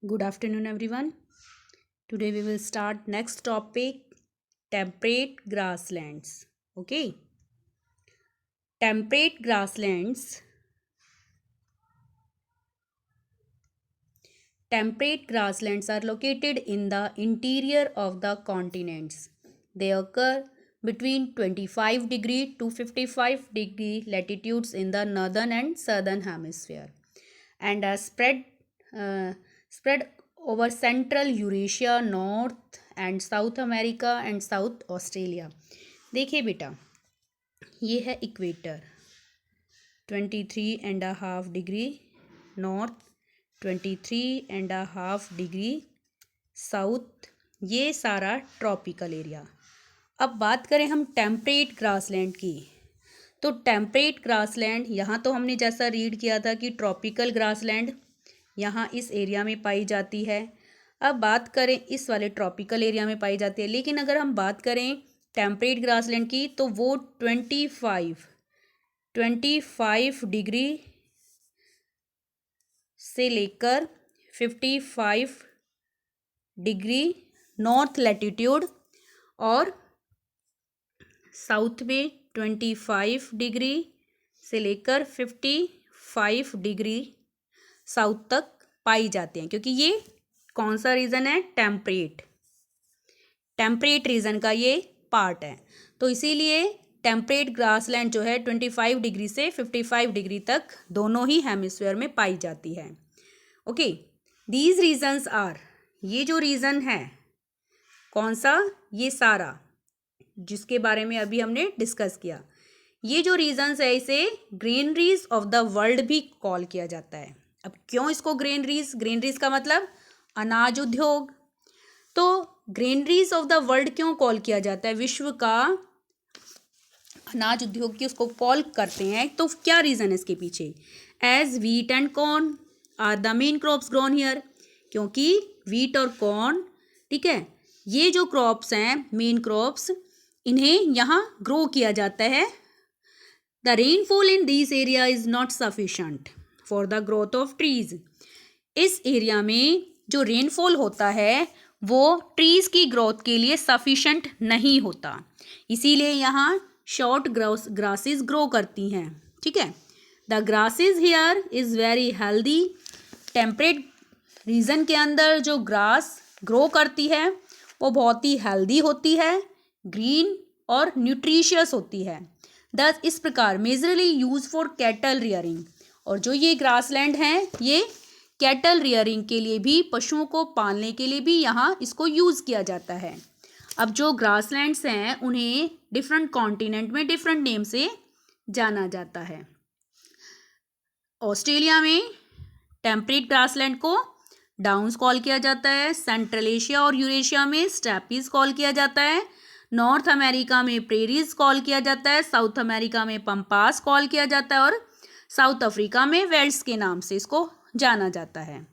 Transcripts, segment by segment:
Good afternoon, everyone. Today we will start next topic, temperate grasslands. Okay, temperate grasslands. Temperate grasslands are located in the interior of the continents. They occur between 25 degree to 55 degree latitudes in the northern and southern hemisphere, and are uh, spread over central Eurasia, North and South America and South Australia. देखिए बेटा, ये है equator 23.5 degree north, 23.5 degree south, ये सारा tropical area. अब बात करें हम टेम्परेट ग्रासलैंड की, तो टेम्परेट ग्रासलैंड यहाँ तो हमने जैसा रीड किया था कि ट्रॉपिकल ग्रासलैंड यहाँ इस एरिया में पाई जाती है। अब बात करें इस वाले ट्रॉपिकल एरिया में पाई जाती है, लेकिन अगर हम बात करें टेम्परेट ग्रासलैंड की तो वो 25 डिग्री से लेकर 55 डिग्री नॉर्थ लैटिट्यूड और साउथ में 25 डिग्री से लेकर 55 डिग्री साउथ तक पाई जाते हैं, क्योंकि ये कौन सा रीजन है, टेम्परेट रीजन का ये पार्ट है। तो इसीलिए टेम्परेट ग्रासलैंड जो है 25 डिग्री से 55 डिग्री तक दोनों ही हेमिस्फीयर में पाई जाती है। ओके, दीज रीजन्स आर, ये जो रीजन है कौन सा, ये सारा जिसके बारे में अभी हमने डिस्कस किया, ये जो रीजन्स है इसे ग्रेनरीज ऑफ द वर्ल्ड भी कॉल किया जाता है। अब क्यों इसको ग्रेनरीज का मतलब अनाज उद्योग, तो ग्रेनरीज ऑफ द वर्ल्ड क्यों कॉल किया जाता है, विश्व का अनाज उद्योग की उसको कॉल करते हैं, तो क्या रीज़न है इसके पीछे, as wheat and corn are the main crops grown here, क्योंकि वीट और कॉर्न, ठीक है, ये जो क्रॉप्स हैं मेन क्रॉप्स, इन्हें यहाँ ग्रो किया जाता है। The rainfall in this area is not sufficient for the growth of trees, इस एरिया में जो रेनफॉल होता है वो ट्रीज़ की ग्रोथ के लिए सफिशेंट नहीं होता, इसीलिए यहाँ शॉर्ट ग्रासेस ग्रो करती हैं। ठीक है, the grasses here is very healthy, temperate region के अंदर जो ग्रास ग्रो करती है वो बहुत ही हेल्दी होती है, ग्रीन और न्यूट्रिशियस होती है। दस इस प्रकार majorly use for cattle rearing, और जो ये ग्रासलैंड हैं ये कैटल रियरिंग के लिए भी, पशुओं को पालने के लिए भी यहाँ इसको यूज़ किया जाता है। अब जो ग्रासलैंड्स हैं उन्हें डिफरेंट कॉन्टिनेंट में डिफरेंट नेम से जाना जाता है। ऑस्ट्रेलिया में टेम्परेट ग्रासलैंड को डाउन्स कॉल किया जाता है, सेंट्रल एशिया और यूरेशिया में स्टेपीज कॉल किया जाता है, नॉर्थ अमेरिका में प्रेरीज कॉल किया जाता है, साउथ अमेरिका में पम्पास कॉल किया जाता है और साउथ अफ्रीका में वेल्ड्स के नाम से इसको जाना जाता है।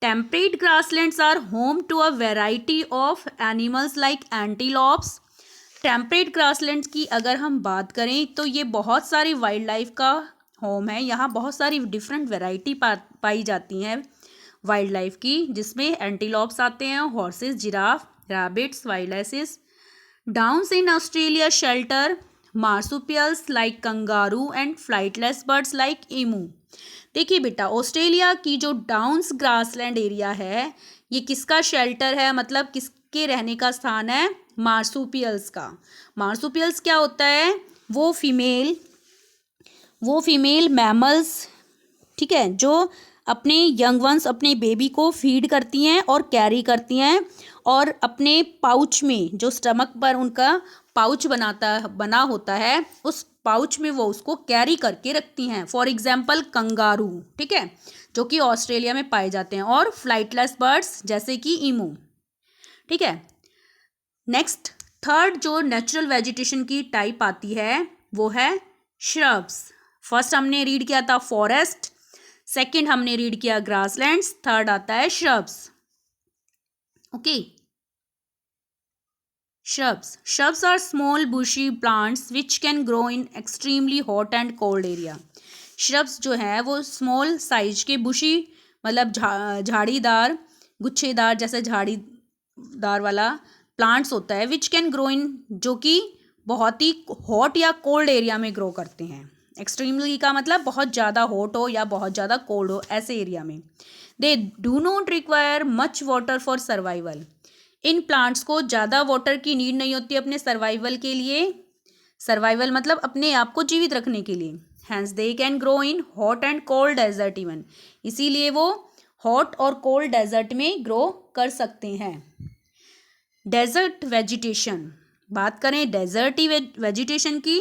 Temperate grasslands are home to a variety of animals like antelopes, temperate grasslands की अगर हम बात करें तो ये बहुत सारी वाइल्ड लाइफ का होम है, यहाँ बहुत सारी डिफरेंट वैरायटी पाई जाती हैं वाइल्ड लाइफ की, जिसमें एंटीलोप्स आते हैं, horses, giraffe, rabbits, wild asses. Downs in Australia shelter marsupials like kangaroo and flightless birds like emu. देखिए बेटा, ऑस्ट्रेलिया की जो डाउन्स ग्रासलैंड एरिया है ये किसका शेल्टर है, मतलब किसके रहने का स्थान है, मार्सुपियल्स का। मार्सुपियल्स क्या होता है, वो फीमेल मैमल्स, ठीक है, जो अपने यंग वंस, अपने बेबी को फीड करती हैं और कैरी करती हैं, और अपने पाउच में, जो स्टमक पर उनका पाउच बना होता है, उस पाउच में वो उसको कैरी करके रखती हैं। फॉर एग्जाम्पल कंगारू, ठीक है, जो कि ऑस्ट्रेलिया में पाए जाते हैं, और फ्लाइटलेस बर्ड्स जैसे कि ईमू। ठीक है, नेक्स्ट थर्ड जो नेचुरल वेजिटेशन की टाइप आती है वो है श्रब्स। फर्स्ट हमने रीड किया था फॉरेस्ट, सेकंड हमने रीड किया ग्रासलैंड्स, थर्ड आता है shrubs. Okay, Shrubs are small bushy plants which can grow in extremely hot and cold area. Shrubs जो है वो स्मॉल साइज के बुशी मतलब झाड़ीदार गुच्छेदार जैसे झाड़ीदार वाला प्लांट्स होता है, विच कैन ग्रो इन, जो कि बहुत ही हॉट या कोल्ड एरिया में ग्रो करते हैं। एक्सट्रीमली का मतलब बहुत ज़्यादा हॉट हो या बहुत ज़्यादा कोल्ड हो, ऐसे एरिया में। They do not require much water for survival. In plants को ज़्यादा वाटर की नीड नहीं होती अपने सर्वाइवल के लिए। सर्वाइवल मतलब अपने आप को जीवित रखने के लिए। Hence they can grow in hot and cold desert even, इसीलिए वो हॉट और कोल्ड डेजर्ट में ग्रो कर सकते हैं। डेजर्ट वेजिटेशन, बात करें डेजर्टी वेजिटेशन की,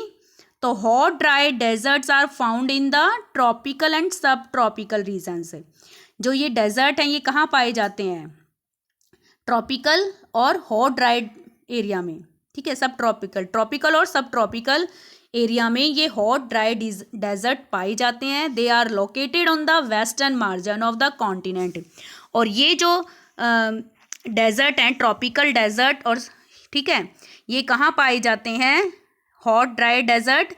तो hot dry deserts are found in the tropical and subtropical regions. जो ये डेजर्ट हैं ये कहाँ पाए जाते हैं? ट्रॉपिकल और हॉट ड्राइड एरिया में, ठीक है। सब ट्रॉपिकल और सब ट्रॉपिकल एरिया में ये हॉट ड्राई डेजर्ट पाए जाते हैं। They are located on the western margin of the continent. और ये जो डेजर्ट हैं, ट्रॉपिकल डेजर्ट, और ठीक है, ये कहाँ पाए जाते हैं? हॉट ड्राई डेजर्ट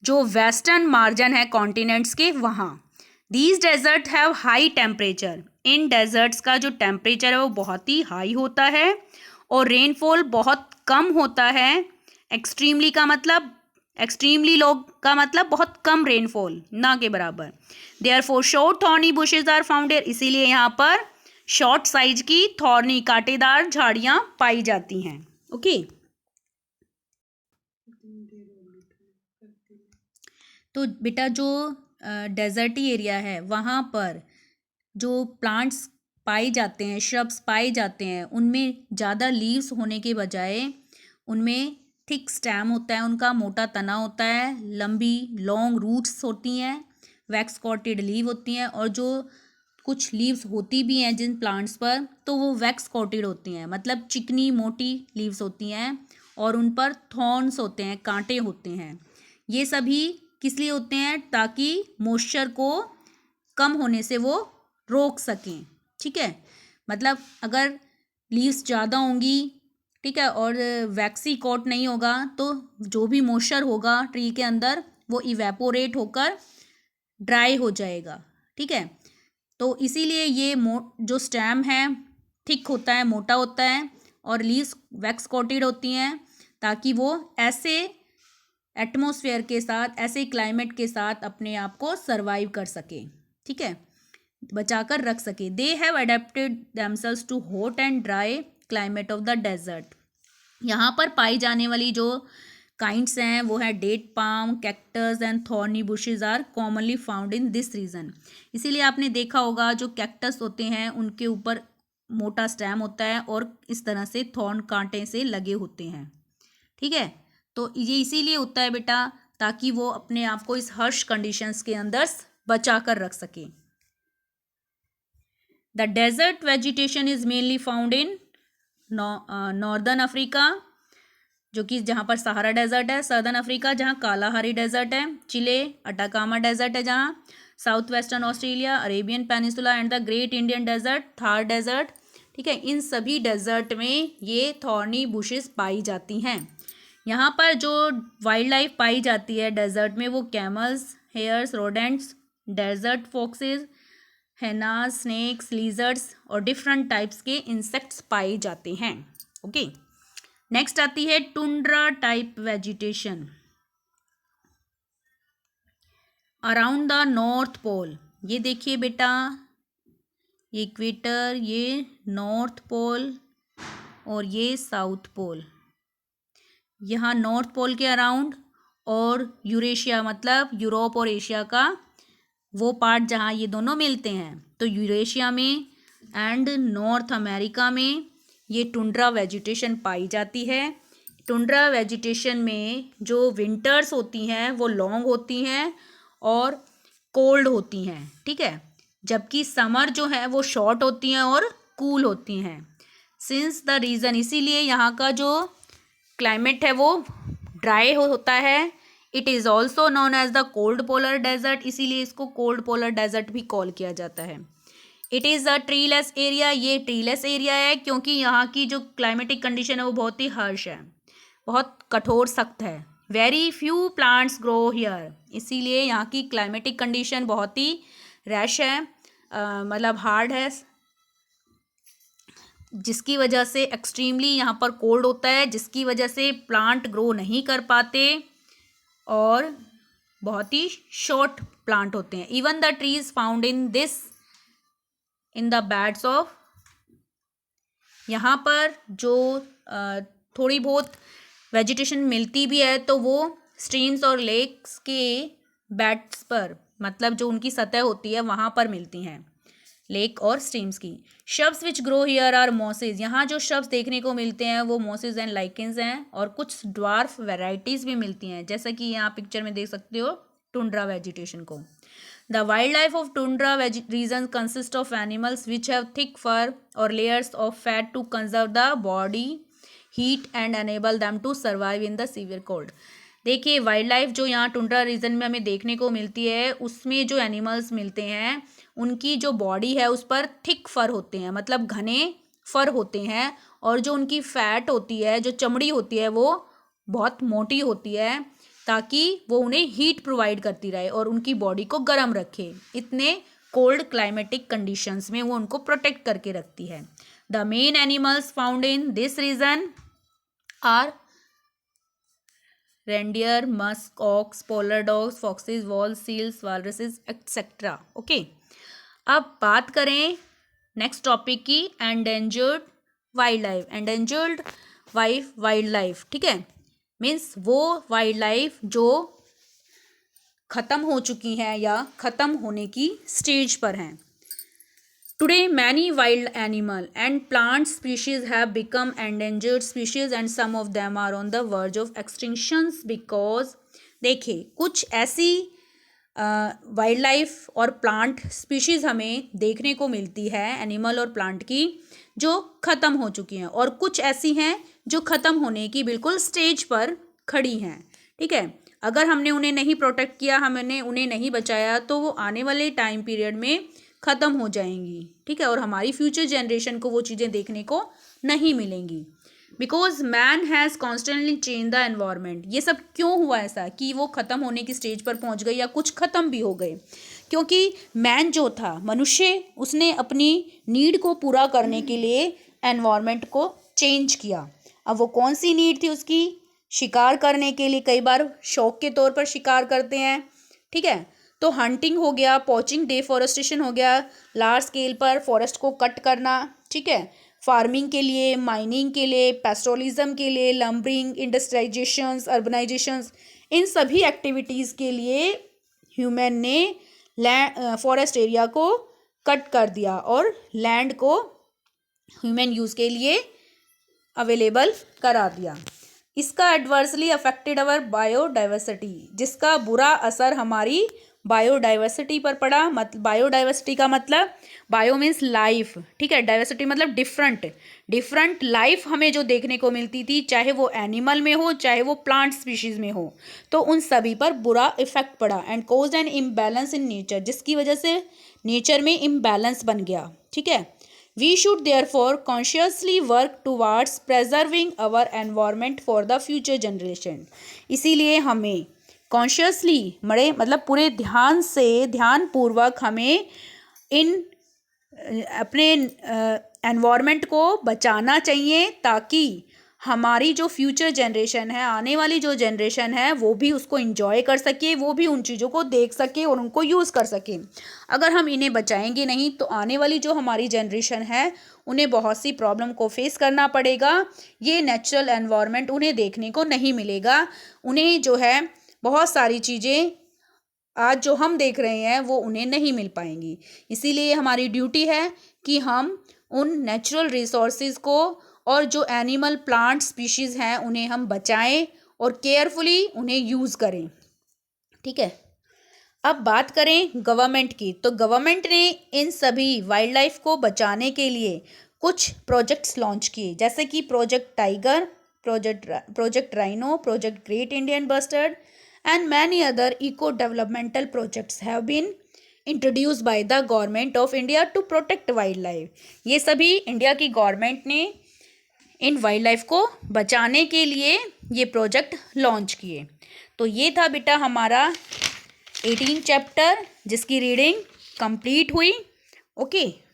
जो वेस्टर्न मार्जिन है कॉन्टिनेंट्स के, वहाँ। These desert have high temperature. इन डेजर्ट्स का जो टेम्परेचर है वो बहुत ही हाई होता है और रेनफॉल बहुत कम होता है। एक्सट्रीमली लो का मतलब बहुत कम रेनफॉल, ना के बराबर। Therefore short thorny bushes are found here, इसीलिए यहाँ पर शॉर्ट साइज की थॉर्नी कांटेदार झाड़ियाँ पाई जाती हैं। ओके, तो बेटा जो डेजर्टी एरिया है वहाँ पर जो प्लांट्स पाए जाते हैं, श्रब्स पाए जाते हैं, उनमें ज़्यादा लीव्स होने के बजाय उनमें थिक स्टेम होता है, उनका मोटा तना होता है, लंबी लॉन्ग रूट्स होती हैं, वैक्स कॉटेड लीव होती हैं, और जो कुछ लीव्स होती भी हैं जिन प्लांट्स पर, तो वो वैक्स कॉटेड होती हैं, मतलब चिकनी मोटी लीव्स होती हैं और उन पर थॉर्न्स होते हैं, कांटे होते हैं। ये सभी किस लिए होते हैं? ताकि मॉइस्चर को कम होने से वो रोक सकें, ठीक है। मतलब अगर लीव्स ज़्यादा होंगी, ठीक है, और वैक्सी कोट नहीं होगा, तो जो भी मॉइस्चर होगा ट्री के अंदर वो इवेपोरेट होकर ड्राई हो जाएगा, ठीक है। तो इसीलिए ये जो स्टेम है थिक होता है, मोटा होता है, और लीव्स वैक्स कोटेड होती हैं, ताकि वो ऐसे एटमॉस्फेयर के साथ, ऐसे क्लाइमेट के साथ अपने आप को सर्वाइव कर सके, ठीक है, बचाकर रख सके। They have adapted themselves to hot and dry climate of the desert. यहाँ पर पाई जाने वाली जो काइंड्स हैं वो है date palm, cactus and thorny bushes are commonly found in this region. इसीलिए आपने देखा होगा जो कैक्टस होते हैं उनके ऊपर मोटा स्टेम होता है और इस तरह से थॉर्न कांटे से लगे होते हैं, ठीक है। तो ये इसीलिए होता है बेटा, ताकि वो अपने आप को इस हर्श कंडीशंस के अंदर बचा कर रख सके। The desert vegetation is mainly found in northern Africa, जो कि जहाँ पर सहारा डेजर्ट है, सर्दर्न अफ्रीका जहाँ कालाहारी डेजर्ट है, चिले अटाकामा डेजर्ट है जहाँ, south western Australia, Arabian peninsula and the great Indian desert, Thar desert, ठीक है। इन सभी डेजर्ट में ये थॉर्नी बुशेस पाई जाती हैं। यहाँ पर जो वाइल्ड लाइफ पाई जाती है डेजर्ट में वो camels, hares, rodents, desert foxes, hyenas, snakes, lizards और डिफरेंट टाइप्स के इंसेक्ट्स पाए जाते हैं। ओके, नेक्स्ट आती है tundra type vegetation around the north pole. ये देखिए बेटा, ये इक्वेटर, ये नॉर्थ पोल और ये साउथ पोल। यहाँ नॉर्थ पोल के अराउंड और यूरेशिया मतलब यूरोप और एशिया का वो पार्ट जहाँ ये दोनों मिलते हैं, तो यूरेशिया में एंड नॉर्थ अमेरिका में ये टुंड्रा वेजिटेशन पाई जाती है। टुंड्रा वेजिटेशन में जो विंटर्स होती हैं वो लॉन्ग होती हैं और कोल्ड होती हैं, ठीक है, जबकि समर जो है वो शॉर्ट होती हैं और कूल होती हैं। सिंस द रीज़न, इसीलिए यहाँ का जो क्लाइमेट है वो ड्राई होता है। It is also known as the cold polar desert, इसीलिए इसको कोल्ड पोलर डेजर्ट भी कॉल किया जाता है। It is a treeless area, ये ट्रीलेस एरिया है क्योंकि यहाँ की जो क्लाइमेटिक कंडीशन है वो बहुत ही हार्श है, बहुत कठोर सख्त है। Very few plants grow here, इसीलिए यहाँ की क्लाइमेटिक कंडीशन बहुत ही रैश है, मतलब हार्ड है। जिसकी वजह से एक्सट्रीमली यहाँ पर कोल्ड होता है, जिसकी वजह से प्लांट ग्रो नहीं कर पाते और बहुत ही शॉर्ट प्लांट होते हैं. Even the trees found in the beds of, यहाँ पर जो थोड़ी बहुत वेजिटेशन मिलती भी है तो वो स्ट्रीम्स और लेक्स के बेड्स पर, मतलब जो उनकी सतह होती है वहाँ पर मिलती हैं, लेक और स्ट्रीम्स की. Shrubs which grow here are mosses. यहाँ जो शब्स देखने को मिलते हैं वो मॉसेज एंड लाइकेंस हैं, और कुछ ड्वार्फ वेराइटीज़ भी मिलती हैं, जैसा कि यहाँ पिक्चर में देख सकते हो टुंड्रा वेजिटेशन को. The wildlife of tundra region consist of animals which have thick fur और layers of fat to conserve the body heat and enable them to survive in the severe cold. देखिए wildlife जो यहाँ tundra region में हमें देखने को मिलती है, उसमें जो एनिमल्स मिलते हैं उनकी जो बॉडी है उस पर थिक फर होते हैं, मतलब घने फर होते हैं, और जो उनकी फैट होती है, जो चमड़ी होती है वो बहुत मोटी होती है, ताकि वो उन्हें हीट प्रोवाइड करती रहे और उनकी बॉडी को गर्म रखे. इतने कोल्ड क्लाइमेटिक कंडीशंस में वो उनको प्रोटेक्ट करके रखती है. The main animals found in this region are reindeer, musk, ox, polar dogs, foxes, wolves, seals, walruses etcetera. Okay, अब बात करें नेक्स्ट टॉपिक की, endangered wildlife. Endangered wildlife, ठीक है, मीन्स वो वाइल्ड लाइफ जो ख़त्म हो चुकी हैं या ख़त्म होने की स्टेज पर हैं. Today many wild animal and plant species have become endangered species and some of them are on the verge of extinctions because. देखिए कुछ ऐसी वाइल्ड लाइफ और प्लांट स्पीशीज़ हमें देखने को मिलती है, एनिमल और प्लांट की, जो ख़त्म हो चुकी हैं, और कुछ ऐसी हैं जो ख़त्म होने की बिल्कुल स्टेज पर खड़ी हैं. ठीक है, अगर हमने उन्हें नहीं प्रोटेक्ट किया, हमने उन्हें नहीं बचाया, तो वो आने वाले टाइम पीरियड में ख़त्म हो जाएंगी. ठीक है, और हमारी फ्यूचर जनरेशन को वो चीज़ें देखने को नहीं मिलेंगी. Because man has constantly change the environment. ये सब क्यों हुआ ऐसा कि वो ख़त्म होने की स्टेज पर पहुंच गई या कुछ ख़त्म भी हो गए? क्योंकि मैन जो था, मनुष्य, उसने अपनी नीड को पूरा करने के लिए एनवायरनमेंट को चेंज किया. अब वो कौन सी नीड थी उसकी? शिकार करने के लिए, कई बार शौक के तौर पर शिकार करते हैं. ठीक है, तो हंटिंग हो गया, पॉचिंग, डेफॉरेस्टेशन हो गया, लार्ज स्केल पर फॉरेस्ट को कट करना. ठीक है, फार्मिंग के लिए, माइनिंग के लिए, पेस्ट्रोलिज्म के लिए, लम्बरिंग, इंडस्ट्रियलाइजेशंस, अर्बनाइजेशंस, इन सभी एक्टिविटीज़ के लिए ह्यूमन ने फॉरेस्ट एरिया को कट कर दिया और लैंड को ह्यूमन यूज़ के लिए अवेलेबल करा दिया. इसका एडवर्सली अफेक्टेड अवर बायोडाइवर्सिटी, जिसका बुरा असर हमारी बायोडाइवर्सिटी पर पड़ा. बायोडाइवर्सिटी का मतलब, बायो मीन्स लाइफ, ठीक है, डाइवर्सिटी मतलब डिफरेंट लाइफ हमें जो देखने को मिलती थी, चाहे वो एनिमल में हो चाहे वो प्लांट स्पीशीज में हो, तो उन सभी पर बुरा इफेक्ट पड़ा. And caused an imbalance in nature, जिसकी वजह से नेचर में इम्बैलेंस बन गया. ठीक है, we should therefore consciously work towards preserving our environment for the future generation. इसीलिए हमें कॉन्शियसली मतलब पूरे ध्यानपूर्वक हमें इन अपने एनवायरनमेंट को बचाना चाहिए, ताकि हमारी जो फ्यूचर जनरेशन है, आने वाली जो जनरेशन है, वो भी उसको एंजॉय कर सके, वो भी उन चीज़ों को देख सके और उनको यूज़ कर सके. अगर हम इन्हें बचाएंगे नहीं तो आने वाली जो हमारी जनरेशन है उन्हें बहुत सी प्रॉब्लम को फेस करना पड़ेगा. ये नेचुरल एनवायरनमेंट उन्हें देखने को नहीं मिलेगा. उन्हें जो है बहुत सारी चीज़ें आज जो हम देख रहे हैं वो उन्हें नहीं मिल पाएंगी. इसीलिए हमारी ड्यूटी है कि हम उन नेचुरल रिसोर्सेज को और जो एनिमल प्लांट स्पीशीज़ हैं उन्हें हम बचाएं और केयरफुली उन्हें यूज़ करें. ठीक है, अब बात करें गवर्नमेंट की, तो गवर्नमेंट ने इन सभी वाइल्ड लाइफ को बचाने के लिए कुछ प्रोजेक्ट्स लॉन्च किए, जैसे कि project tiger, project rhino, project great Indian bustard and many other eco-developmental projects have been introduced by the government of India to protect wildlife. ये सभी इंडिया की गवर्नमेंट ने इन वाइल्ड लाइफ को बचाने के लिए ये प्रोजेक्ट लॉन्च किए. तो ये था बेटा हमारा 18 चैप्टर, जिसकी रीडिंग कंप्लीट हुई. ओके.